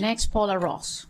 Next, Paula Ross.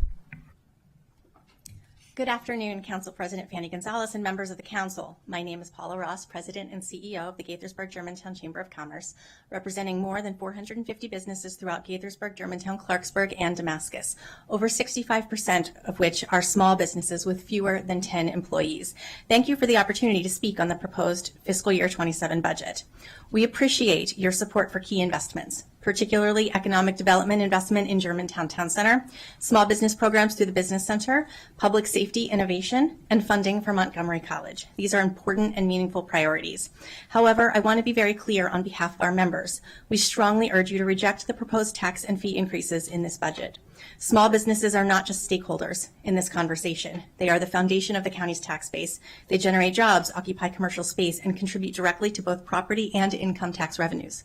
Good afternoon, Council President Fanny Gonzalez and members of the Council. My name is Paula Ross, President and CEO of the Gaithersburg Germantown Chamber of Commerce, representing more than 450 businesses throughout Gaithersburg, Germantown, Clarksburg, and Damascus, over 65% of which are small businesses with fewer than 10 employees. Thank you for the opportunity to speak on the proposed fiscal year 27 budget. We appreciate your support for key investments, particularly economic development investment in Germantown Town Center, small business programs through the Business Center, public safety innovation, and funding for Montgomery College. These are important and meaningful priorities. However, I want to be very clear on behalf of our members. We strongly urge you to reject the proposed tax and fee increases in this budget. Small businesses are not just stakeholders in this conversation. They are the foundation of the county's tax base. They generate jobs, occupy commercial space, and contribute directly to both property and income tax revenues.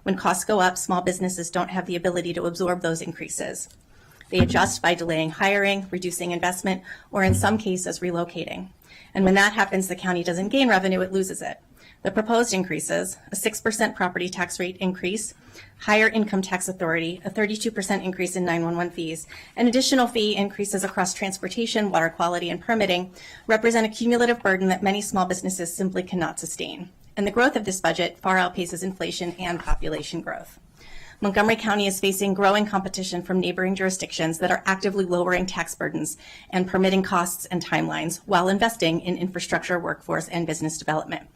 When costs go up, small businesses don't have the ability to absorb those increases. They adjust by delaying hiring, reducing investment, or in some cases, relocating. And when that happens, the county doesn't gain revenue, it loses it. The proposed increases, a 6% property tax rate increase, higher income tax authority, a 32% increase in 911 fees, and additional fee increases across transportation, water quality, and permitting, represent a cumulative burden that many small businesses simply cannot sustain. And the growth of this budget far outpaces inflation and population growth. Montgomery County is facing growing competition from neighboring jurisdictions that are actively lowering tax burdens and permitting costs and timelines while investing in infrastructure, workforce, and business development.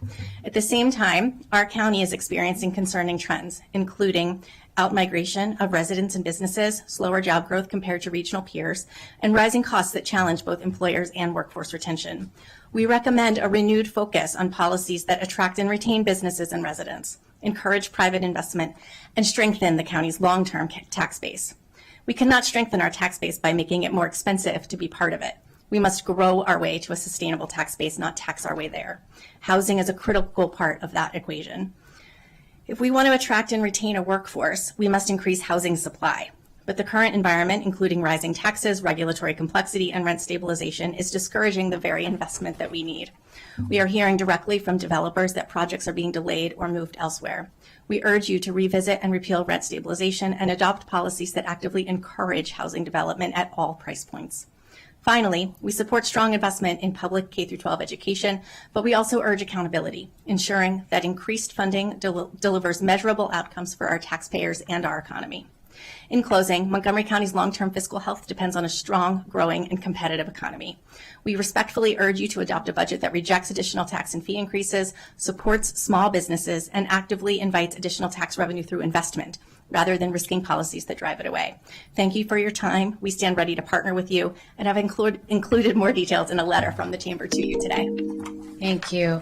At the same time, our county is experiencing concerning trends, including outmigration of residents and businesses, slower job growth compared to regional peers, and rising costs that challenge both employers and workforce retention. We recommend a renewed focus on policies that attract and retain businesses and residents, encourage private investment, and strengthen the county's long-term tax base. We cannot strengthen our tax base by making it more expensive to be part of it. We must grow our way to a sustainable tax base, not tax our way there. Housing is a critical part of that equation. If we want to attract and retain a workforce, we must increase housing supply. But the current environment, including rising taxes, regulatory complexity, and rent stabilization, is discouraging the very investment that we need. We are hearing directly from developers that projects are being delayed or moved elsewhere. We urge you to revisit and repeal rent stabilization and adopt policies that actively encourage housing development at all price points. Finally, we support strong investment in public K-12 education, but we also urge accountability, ensuring that increased funding delivers measurable outcomes for our taxpayers and our economy. In closing, Montgomery County's long-term fiscal health depends on a strong, growing, and competitive economy. We respectfully urge you to adopt a budget that rejects additional tax and fee increases, supports small businesses, and actively invites additional tax revenue through investment, rather than risking policies that drive it away. Thank you for your time. We stand ready to partner with you, and have included more details in a letter from the Chamber to you today. Thank you.